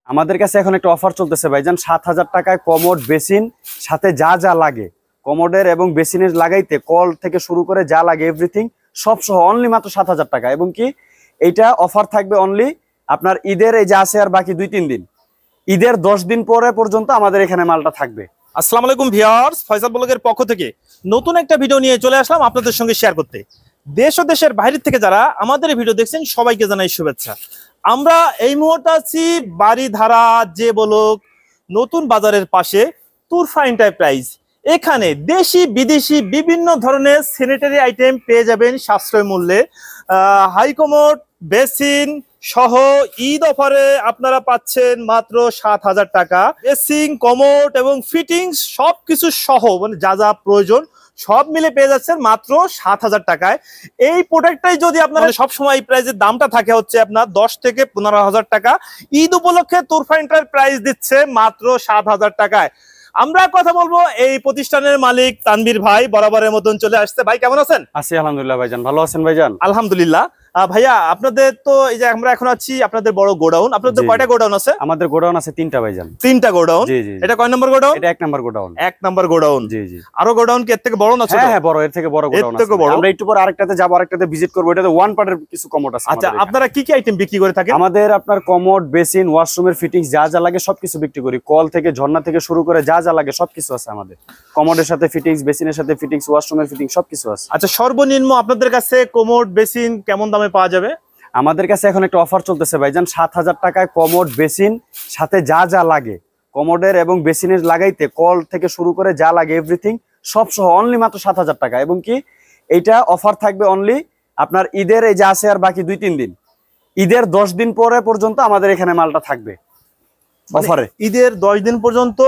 আমাদের কাছে এখন একটা অফার চলতেছে ভাইজান, ৭,০০০ টাকায় কমোড বেসিন সাথে যা যা লাগে কমোডের এবং বেসিনের লাগাইতে কল থেকে শুরু করে যা লাগে এভরিথিং সব সহ অনলি মাত্র ৭,০০০ টাকা। এবং কি এইটা অফার থাকবে অনলি আপনার ঈদের এই যে আছে আর বাকি ২-৩ দিন, ঈদের ১০ দিন পরে পর্যন্ত আমাদের এখানে মালটা থাকবে। আসসালামু আলাইকুম ভিউয়ার্স, ফয়সাল ব্লগের পক্ষ থেকে নতুন একটা ভিডিও নিয়ে চলে আসলাম আপনাদের সঙ্গে শেয়ার করতে। দেশ ও দেশের বাইরে থেকে যারা আমাদের ভিডিও দেখছেন সবাইকে জানাই শুভেচ্ছা। আমরা এই মুহূর্তে আছি বাড়িধারা যে বলক নতুন বাজারের পাশে তুরফা এন্টারপ্রাইজ। এখানে দেশি বিদেশি বিভিন্ন ধরনের স্যানিটারি আইটেম পেয়ে যাবেন সাশ্রয় মূল্যে। হাইকমোড বেসিন সহ ঈদ অফারে আপনারা পাচ্ছেন মাত্র ৭,০০০ টাকা। বেসিন কমোড এবং ফিটিংস সবকিছু সহ মানে যা যা প্রয়োজন সব মিলে পেয়ে যাচ্ছেন মাত্র ৭,০০০ টাকায়। এই প্রোডাক্টটাই যদি আপনারা সবসময় এই প্রাইসের দামটা থাকে হচ্ছে আপনার ১০ থেকে ১৫,০০০ টাকা, ঈদ উপলক্ষে তুরফা এন্টারপ্রাইজ দিচ্ছে মাত্র ৭,০০০ টাকায়। আমরা কথা বলবো এই প্রতিষ্ঠানের মালিক তানভীর ভাই, বরাবরের মতন চলে আসছে। ভাই কেমন আছেন? আছি আলহামদুলিল্লাহ ভাইজান, ভালো আছেন ভাইজান? আলহামদুলিল্লাহ। ভাইয়া আপনাদের তো এই যে আমরা এখন আছি আপনাদের বড় গোডাউন, আপনাদের কয়টা গোডাউন আছে? আমাদের গোডাউন আছে ৩টা ভাইজান। ৩টা গোডাউন। জি জি। এটা কয় নম্বর গোডাউন? এটা ১ নম্বর গোডাউন। ১ নম্বর গোডাউন। জি জি। আরো গোডাউন কি এর থেকে বড় না ছোট? হ্যাঁ বড়, এর থেকে বড় গোডাউন আছে। আমরা একটু পরে আরেকটাতে যাব, আরেকটাতে ভিজিট করব। এটাতে ওয়ান পার্টের কিছু কমোড আছে। আচ্ছা, আপনারা কি কি আইটেম বিক্রি করে থাকেন? আমাদের আপনার কমোড বেসিন ওয়াশরুমের ফিটিংস যা যা লাগে সবকিছু বিক্রি করি। কল থেকে ঝর্ণা থেকে শুরু করে যা যা লাগে সবকিছু আছে আমাদের। কমোডের সাথে ফিটিংস, বেসিনের সাথে ফিটিংস, ওয়াশরুমের ফিটিংস সবকিছু আছে। আচ্ছা, সর্বনিম্ন আপনাদের কাছে কমোড বেসিন কেমন দামে পাওয়া যাবে? আমাদের কাছে এখন একটা অফার চলতেছে ভাইজান, ৭,০০০ টাকায় কমোড বেসিন সাথে যা যা লাগে কমোডের এবং বেসিনের লাগাইতে কল থেকে শুরু করে যা লাগে এভরিথিং সব সহ অনলি মাত্র ৭,০০০ টাকা। এবং কি এইটা অফার থাকবে অনলি আপনার ঈদের এই যে আছে আর বাকি ২-৩ দিন, ঈদের ১০ দিন পরে পর্যন্ত আমাদের এখানে মালটা থাকবে অফারে। ঈদের 10 দিন পর্যন্ত,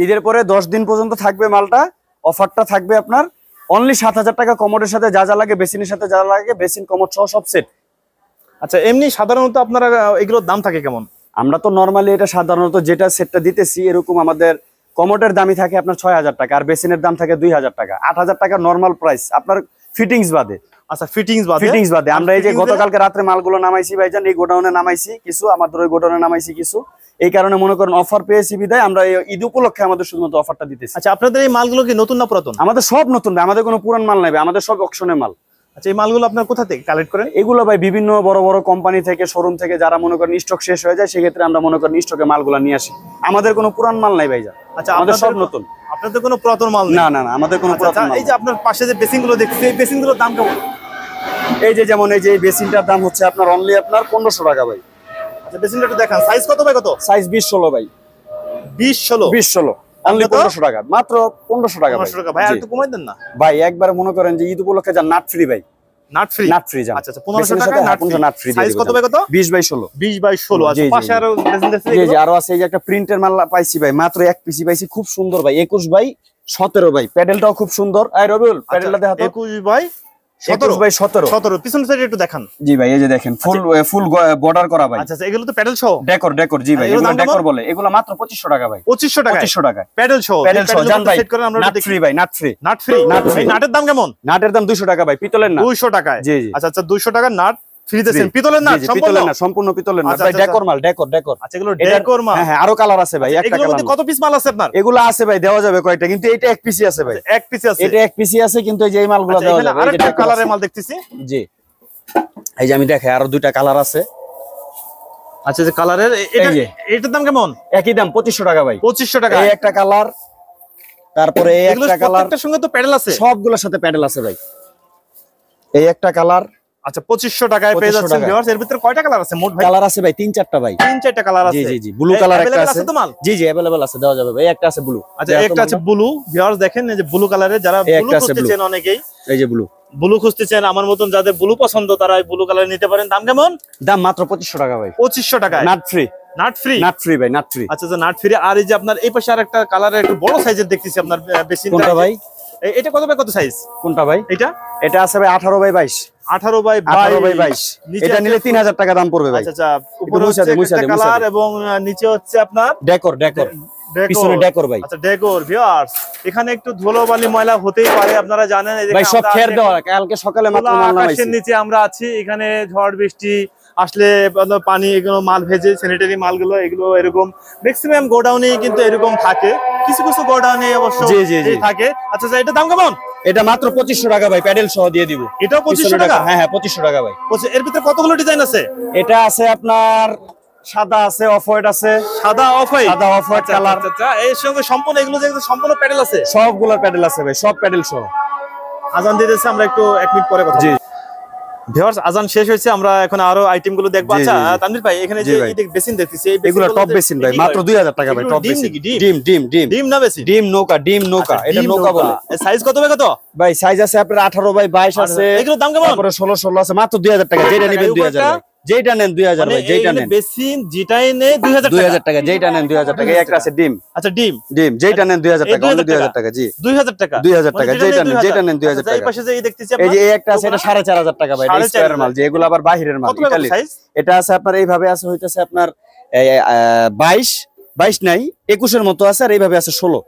ঈদের পরে 10 দিন পর্যন্ত থাকবে মালটা। অফারটা থাকবে আপনার অনলি ৭,০০০ টাকা। কমোডের সাথে যা যা লাগে, বেসিনের সাথে যা লাগে, বেসিন কমোড সহ সব সেট। আচ্ছা, এমনি সাধারণত আপনারা এগুলোর দাম থাকে কেমন? আমরা তো নরমালি এটা সাধারণত যেটা সেটটা দিতেছি এরকম আমাদের কমোডের দামই থাকে আপনার ৬,০০০ টাকা, আর বেসিনের দাম থাকে ২,০০০ টাকা। ৮,০০০ টাকা নরমাল প্রাইস আপনার ফিটিংস বাদে। আচ্ছা, ফিটিংস বাদে আমরা এই যে গতকালকে রাত্রে মালগুলো নামাইছি ভাইজান, এই গোডাউনে নামাইছি কিছু, আমাদের ওই গোডাউনে নামাইছি কিছু। এই কারণে মনে করেন অফার পেয়েছি বিদায় আমরা ঈদ উপলক্ষে আমাদের শুধুমাত্র অফারটা দিতেছি। আচ্ছা, আপনাদের এই মালগুলো কি নতুন না পুরাতন? আমাদের সব নতুন ভাই, আমাদের কোনো পুরান মাল নাই ভাই, আমাদের সব অকশনের মাল। আচ্ছা, এই মালগুলো আপনার কোথা থেকে কালেক্ট করেন? এগুলো ভাই বিভিন্ন বড় বড় কোম্পানি থেকে, শোরুম থেকে, যারা মনে করেন স্টক শেষ হয়ে যায় সেক্ষেত্রে আমরা মনে করেন স্টকে মালগুলো নিয়ে আসি। আমাদের কোনো পুরান মাল নাই ভাইজান। আচ্ছা, আমাদের সব নতুন। আপনাদের কোনো পুরাতন মাল নেই? না না না, আমাদের কোনো পুরাতন মাল। এই যে আপনার পাশে যে বেসিনগুলো দেখছি, এই বেসিনগুলোর দাম কেমন? এই যে যেমন এই যে এই বেসিনটার দাম হচ্ছে আপনার অনলি আপনার ১৫০০ টাকা ভাই। আচ্ছা, বেসিনটা একটু দেখান। সাইজ কত বাই কত? সাইজ ২০-১৬ ভাই। ২০-১৬ অনলি ১৫০০ টাকা, মাত্র ১৫০০ টাকা। ১৫০০ টাকা ভাই, আর একটু কমাই দেন না ভাই। একবার মনে করেন যে ঈদ উপলক্ষে যা নাট ফ্রি ভাই। নাট ফ্রি জান। আচ্ছা ১৫০০ টাকা নাট ফ্রি। সাইজ কত বাই কত? ২০/১৬। ২০/১৬। আচ্ছা, পাশে আরো বেসিন আছে? জি জি, আরো আছে। এই যে একটা প্রিন্টের মাল পাইছি ভাই, মাত্র এক পিসি পাইছি, খুব সুন্দর ভাই। ২১/১৭ ভাই। প্যাডেলটাও খুব সুন্দর। এই রবিউল প্যাডেলটা দেখা তো। ২১/১৭ পিছন সাইডে একটু দেখান। জি ভাই, এই যে দেখেন ফুল বর্ডার করা ভাই। আচ্ছা, এগুলো তো প্যাডেল সহ ডেকর। জি ভাই, এগুলো ডেকর বলে। এগুলো মাত্র ২৫০০ টাকা ভাই। ২৫০০ টাকা প্যাডেল সহ জান ভাই। সেট করেন আমরা নাট ফ্রি ভাই, নাট ফ্রি। নাটের দাম কেমন? নাটের দাম ২০০ টাকা ভাই, পিতলের না। ২০০ টাকায়। জি জি। আচ্ছা, ২০০ টাকা নাট ফ্রি দিয়েছেন। পিতলের নাট? সম্পূর্ণ পিতলের নাট ভাই। ডেকর মাল, ডেকর। আচ্ছা, এগুলো ডেকর মাল। হ্যাঁ, আরো কালার আছে ভাই। একটা কালার। কত পিস মাল আছে আপনার? এগুলো আছে ভাই, দেওয়া যাবে কয়টা, কিন্তু এটা এক পিসি আছে ভাই। এক পিসি আছে? এটা এক পিসি আছে, কিন্তু এই যে এই মালগুলো দেওয়া যাবে। আরেকটা কালারের মাল দেখতেছি। জি, এই যে আমি দেখাই, আরো দুইটা কালার আছে। আচ্ছা, যে কালারের এটার দাম কেমন? একই দাম ২৫০০ টাকা ভাই। ২৫০০ টাকা। এই একটা কালার, তারপরে এই একটা কালার। প্রত্যেকটার সঙ্গে তো প্যাডেল আছে? সবগুলোর সাথে প্যাডেল আছে ভাই। এই একটা কালার। আচ্ছা, ২৫০০ টাকায় পেয়ে যাচ্ছেন ভিউয়ার্স। এর ভিতরে কয়টা কালার আছে মোট ভাই? কালার আছে ভাই ৩-৪টা ভাই। ৩-৪টা কালার আছে। জি জি, ব্লু কালার একটা আছে তো মাল? জি জি, अवेलेबल আছে, দেওয়া যাবে ভাই। একটা আছে ব্লু। আচ্ছা, একটা আছে ব্লু। ভিউয়ার্স দেখেন, এই যে ব্লু কালারের, যারা ব্লু খুঁজতেছেন অনেকেই, এই যে ব্লু খুঁজতেছেন, আমার মতন যাদের ব্লু পছন্দ তারা এই ব্লু কালার নিতে পারেন। দাম কেমন? দাম মাত্র ২৫০০ টাকা ভাই। ২৫০০ টাকায় নাট ফ্রি ভাই, নাট ফ্রি। আচ্ছা, নাট ফ্রি। আর এই যে আপনার এই পাশে আরেকটা কালারের একটু বড় সাইজের দেখতেছি আপনার বেসিনটা। কোনটা ভাই? এটা কত বাই কত সাইজ? কোনটা ভাই? এটা আছে ভাই 18/22। 18/22। এটা নিলে ৩০০০ টাকা দাম পড়বে ভাই। আচ্ছা, উপরে হচ্ছে কালার এবং নিচে হচ্ছে আপনার ডেকর। পিছনে ডেকর ভাই। আচ্ছা, ডেকর। ভিউয়ার্স, এখানে একটু ধুলোবালি ময়লা হতেই পারে, আপনারা জানেন। ভাই সব খের দেওয়া, কালকে সকালে মাত্র মাল নামাইছি। আকাশের নিচে আমরা আছি, এখানে ঝড় বৃষ্টি আসলে পানি এগুলো মাল ভেজে স্যানিটারি মালগুলো এগুলো এরকম ম্যাক্সিমাম গোডাউনে কিন্তু এরকম থাকে, কিছু কিছু গোডাউনে অবশ্য জি, জি, জি। থাকে। আচ্ছা আচ্ছা, এটা দাম কেমন? এটা মাত্র 2500 টাকা ভাই, প্যাডেল সহ দিয়ে দিব। এটাও 2500 টাকা? হ্যাঁ হ্যাঁ 2500 টাকা ভাই। এর ভিতরে কতগুলো ডিজাইন আছে? এটা আছে আপনার সাদা আছে, অফ হোয়াইট আছে, সাদা অফ হোয়াইট, সাদা অফ হোয়াইট কালার। আচ্ছা, এর সঙ্গে সম্পূর্ণ এগুলো যে সম্পূর্ণ প্যাডেল আছে? সবগুলোর প্যাডেল আছে ভাই, সব প্যাডেল সহ। আজান দিতেছে, আমরা একটু 1 মিনিট পরে কথা বলবো। ভিউয়ার্স, আজান শেষ হয়েছে, আমরা এখন আরো আইটেম গুলো দেখবো। আচ্ছা তানভীর ভাই, এখানে যে এই বেসিন দেখতেছি, এই এগুলো টপ বেসিন ভাই, মাত্র 2000 টাকা ভাই। টপ বেসিন, ডিম ডিম ডিম ডিম না বেসিন? ডিম নৌকা, ডিম নৌকা, এটা নৌকা বলে। সাইজ কত বাই কত ভাই? সাইজ আছে আপনার 18 বাই 22 আছে। এগুলোর দাম কেমন? তারপরে 16 16 আছে, মাত্র 2000 টাকা। যেটা নেবেন 2000 ভাই, যেটা নেন 2000 ভাই, যেটা নেন। বেসিন যেটাই নেই 2000 টাকা, যেটা নেন 2000 টাকা। এই একটা আছে ডিম। আচ্ছা, ডিম ডিম যেটা নেন 2000 টাকা, অনলি 2000 টাকা। জি 2000 টাকা, 2000 টাকা, যেটা নেন 2000 টাকা। এই পাশে যে দেখতেছি এই যে এই একটা আছে, এটা 4500 টাকা ভাই, এটা স্কয়ার মাল। যে এগুলো আবার বাহিরের মাল, ইতালি। এটা আছে আপনার এইভাবে আছে, হইতাছে আপনার 22 22 নাই 21 এর মতো আছে, আর এইভাবে আছে 16।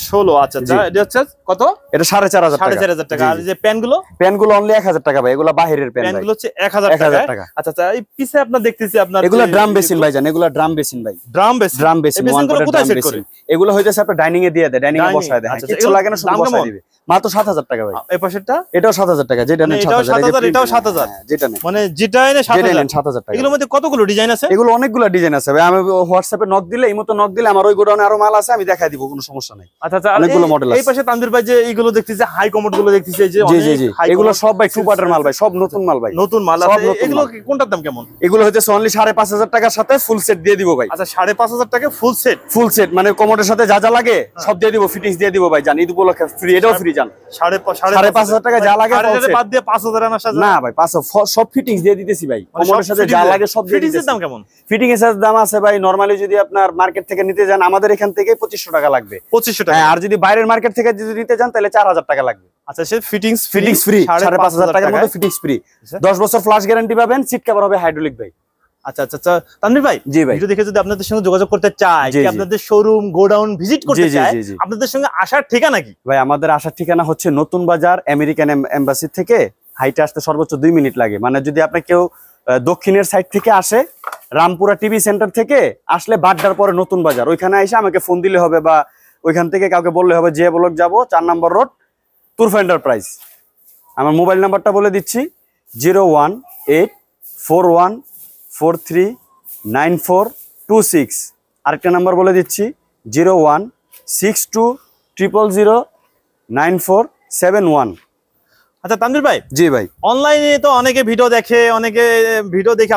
16। আচ্ছা আচ্ছা, এটা হচ্ছে কত? এটা 4500 টাকা। 4500 টাকা। আর যে প্যানগুলো? প্যানগুলো অনলি 1000 টাকা ভাই, এগুলো বাহিরের প্যান ভাই। প্যানগুলো হচ্ছে 1000 টাকা। আচ্ছা আচ্ছা, এই পিছে আপনার দেখতেছি আপনার এগুলো ড্রাম বেসিন ভাই, জান এগুলো ড্রাম বেসিন ভাই। ড্রাম বেসিন, ড্রাম বেসিন, এই বেসিনগুলো কোথায় সেট করে? এগুলো হইতাছে আপনার ডাইনিং এ দিয়ে দেয়, ডাইনিং এ বসায় দেয়। কিছু লাগে না, শুধু বসায় দিবে। মাত্র 7000 টাকা ভাই। এই পাশেরটা? এটাও 7000 টাকা, যেটা নেন 7000। এটাও 7000, যেটা নেন, মানে যেটা এনে 7000 টাকা। এগুলোর মধ্যে কতগুলো ডিজাইন আছে? এগুলো অনেকগুলো ডিজাইন আছে ভাই। আমি হোয়াটসঅ্যাপে নক দিলে, এই মতো নক দিলে আমার ওই গোডাউনে আরো মাল আছে, আমি দেখাই দিব, কোনো সমস্যা নাই। আচ্ছা আচ্ছা, অনেকগুলো মডেল আছে। এই পাশে তানভীর ভাই যে এইগুলো দেখতেছি, হাই কমোড গুলো দেখতেছি, এই যে জি জি জি, এগুলো সব ভাই টু পার্টের মাল ভাই, সব নতুন মাল ভাই, নতুন মাল আছে। এগুলো কোনটার দাম কেমন? এগুলো হইতেছে অনলি 5500 টাকার সাথে ফুল সেট দিয়ে দিব ভাই। আচ্ছা, 5500 টাকা ফুল সেট? ফুল সেট মানে কমোডের সাথে যা যা লাগে সব দিয়ে দিব, ফিটিংস দিয়ে দিব ভাই। জান ঈদ উপলক্ষে ফ্রি, এটাও ফ্রি। জান 5500 টাকা যা লাগে বাদ দিয়ে 5000 আনার সাথে না ভাই, 500 সব ফিটিংস দিয়ে দিতেছি ভাই। কমোডের সাথে যা লাগে সব দিয়ে দিতেছি। ফিটিংসের দাম কেমন? ফিটিং এর দাম আছে ভাই, নরমালি যদি আপনার মার্কেট থেকে নিতে যান, আমাদের এখান থেকে 2500 টাকা লাগবে। 2500 টাকা? আর যদি বাইরের মার্কেট থেকে যদি নিতে যান তাহলে 4000 টাকা লাগবে। আচ্ছা, সে ফিটিংস ফ্রি, 5500 টাকার মধ্যে ফিটিংস ফ্রি। 10 বছর ফ্লাশ গ্যারান্টি পাবেন, সিট কভার হবে হাইড্রোলিক ভাই। আচ্ছা আচ্ছা আচ্ছা, তানভীর ভাই, জি ভাই, ভিডিও দেখে যদি আপনাদের সঙ্গে যোগাযোগ করতে চাই, কি আপনাদের শোরুম গোডাউন ভিজিট করতে চাই, আপনাদের সঙ্গে আসার ঠিকানা কি? ভাই আমাদের আসার ঠিকানা হচ্ছে নতুন বাজার, আমেরিকান এম্বাসি থেকে হাইটে আসতে সর্বোচ্চ 2 মিনিট লাগে। মানে যদি আপনি কেউ দক্ষিণের সাইড থেকে আসে, রামপুরা টিভি সেন্টার থেকে আসলে বাড্ডার পরে নতুন বাজার, ওইখানে এসে আমাকে ফোন দিলে হবে, বা ওইখান থেকে কাউকে বললে হবে যে ব্লক যাবো, 4 নম্বর রোড, তুরফা এন্টারপ্রাইজ। আমার মোবাইল নাম্বারটা বলে দিচ্ছি, 01841439426। আরেকটা নাম্বার বলে দিচ্ছি, 01620009471। আচ্ছা তানভীর ভাই, জি ভাই, অনলাইনে তো অনেকে ভিডিও দেখে,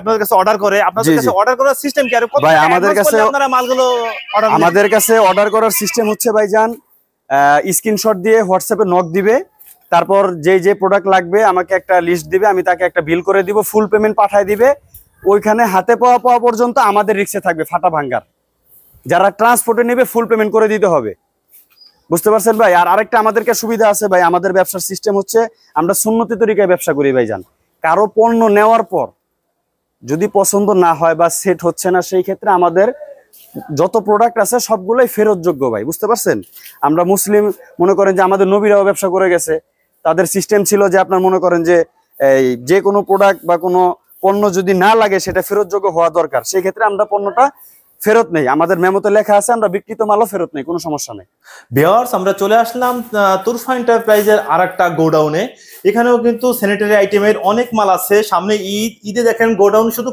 আপনাদের কাছে অর্ডার করে, আপনাদের কাছে অর্ডার করার সিস্টেম কি? আর কত ভাই আমাদের কাছে আপনারা মালগুলো অর্ডার? আমাদের কাছে অর্ডার করার সিস্টেম হচ্ছে ভাইজান, স্ক্রিনশট দিয়ে হোয়াটসঅ্যাপে নক দিবে, তারপর যে যে প্রোডাক্ট লাগবে আমাকে একটা লিস্ট দিবে, আমি তাকে একটা বিল করে দিব, ফুল পেমেন্ট পাঠায় দিবে। ওইখানে হাতে পাওয়া পর্যন্ত আমাদের রিক্সে থাকবে ফাটা ভাঙ্গার। যারা ট্রান্সপোর্টে নেবে ফুল পেমেন্ট করে দিতে হবে, বুঝতে পারছেন ভাই? আর আরেকটা আমাদেরকে সুবিধা আছে ভাই, আমাদের ব্যবসার সিস্টেম হচ্ছে আমরা সুন্নতি তরিকায় ব্যবসা করি ভাইজান। কারো পণ্য নেওয়ার পর যদি পছন্দ না হয় বা সেট হচ্ছে না, সেই ক্ষেত্রে আমাদের যত প্রোডাক্ট আছে সবগুলোই ফেরতযোগ্য ভাই, বুঝতে পারছেন? আমরা মুসলিম, মনে করেন যে আমাদের নবীরাও ব্যবসা করে গেছে, তাদের সিস্টেম ছিল যে আপনার মনে করেন যে যে কোনো প্রোডাক্ট বা কোনো পণ্য যদি না লাগে সেটা ফেরতযোগ্য হওয়া দরকার। সেই ক্ষেত্রে আমরা পণ্যটা ফেরত নেই, আমাদের মেমোতে লেখা আছে আমরা বিক্রিত মালও ফেরত নেই, কোনো সমস্যা নেই। ভিউয়ার্স, আমরা চলে আসলাম তুরফা এন্টারপ্রাইজের আরেকটা গোডাউনে। এখানেও কিন্তু স্যানিটারি আইটেমের অনেক মাল আছে। সামনে ঈদে দেখেন গোডাউন শুধু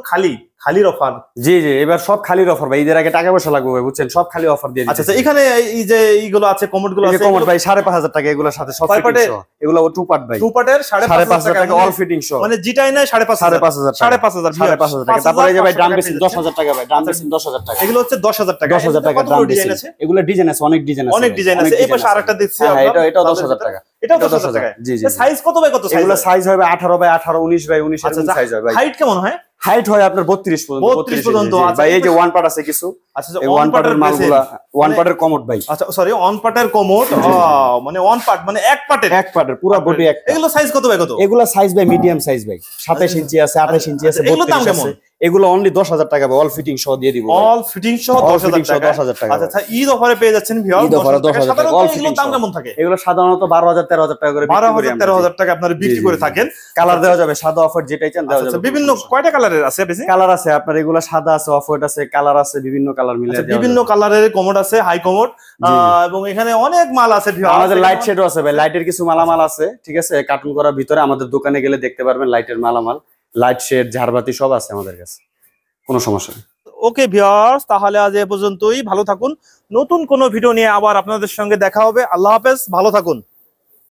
খালির অফার। জি জি, এবার সব খালির অফার ভাই, ঈদের আগে টাকা পয়সা লাগবে ভাই, বুঝছেন? সব খালি অফার দিয়ে দিচ্ছি। আচ্ছা, এখানে এই যে এইগুলো আছে, কমোড গুলো আছে, কমোড ভাই 5500 টাকা, এগুলোর সাথে সব ফিটিং সহ। এগুলো টু পার্ট ভাই, টু পার্টের 5500 টাকা অল ফিটিং সহ, মানে যেটাই নাই 5500 টাকা। তারপরে এই যে ভাই ড্রাম বেসিন 10000 টাকা ভাই, ড্রাম বেসিন 10000 টাকা। এগুলো হচ্ছে 10000 টাকা। 10000 টাকা ড্রাম বেসিন। এগুলো ডিজাইন আছে, অনেক ডিজাইন আছে, এই পাশে আরেকটা দেখছি আমরা, এটাও 10000 টাকা। এটাও 10000 টাকা। জি জি। সাইজ কত বাই কত সাইজ? এগুলো সাইজ হবে 18 বাই 18, 19 বাই 19 এর সাইজ হয় ভাই। হাইট কেমন হয়? হাইট হয় আপনার 32 পর্যন্ত। 32 পর্যন্ত। ভাই এই যে ওয়ান পার্ট আছে কিছু, আচ্ছা এই ওয়ান পার্টের মালগুলা ওয়ান পার্টের কমোড ভাই। আচ্ছা সরি, ওয়ান পার্টের কমোড, মানে ওয়ান পার্ট মানে এক পার্টের পুরো বডি এক। এগুলো সাইজ কত ভাই? কত এগুলা সাইজ ভাই মিডিয়াম সাইজ ভাই, 27 ইঞ্চি আছে, 28 ইঞ্চি আছে, এগুলোর দাম 32 কেমন? আছে। এগুলো অনলি 10,000 টাকা ভাই, অল ফিটিং সহ দিয়ে দিব। অল ফিটিং সহ 10,000 টাকা। 10,000 টাকা। আচ্ছা ঈদ অফারে পেয়ে যাচ্ছেন ভিউয়ার, ঈদ অফারে 10,000 টাকা সাধারণত অল এগুলোর ফিটিং দাম কেমন থাকে? এগুলো সাধারণত 12,000 13,000 টাকা করে বিক্রি করি 12,000 আমরা। 13,000 টাকা আপনারা বিক্রি করে থাকেন। কালার দেওয়া যাবে, সাদা অফ হোয়াইট যেটাই চান দেওয়া আচ্ছা যাবে। বিভিন্ন কয়টা কালারের আছে বেশি? কালার আছে আপনার, এগুলো সাদা আছে, অফ হোয়াইট আছে, কালার আছে, বিভিন্ন কালার মিলে দেওয়া বিভিন্ন যাবে। কালারের কমোড আছে, হাই কমোড, এবং এখানে অনেক মাল আছে ভিউয়ার। আমাদের লাইট শেডও আছে ভাই, লাইটের কিছু মালামাল আছে, ঠিক আছে, কার্টুন করার ভিতরে আমাদের দোকানে গেলে দেখতে পারবেন লাইটের মালামাল, লাইট শেড, ঝাড়বাতি সব আছে আমাদের কাছে, কোনো সমস্যা নেই। ওকে ভিউয়ার্স, তাহলে আজ এ পর্যন্তই। ভালো থাকুন, নতুন কোনো ভিডিও নিয়ে আবার আপনাদের সঙ্গে দেখা হবে। আল্লাহ হাফেজ, ভালো থাকুন।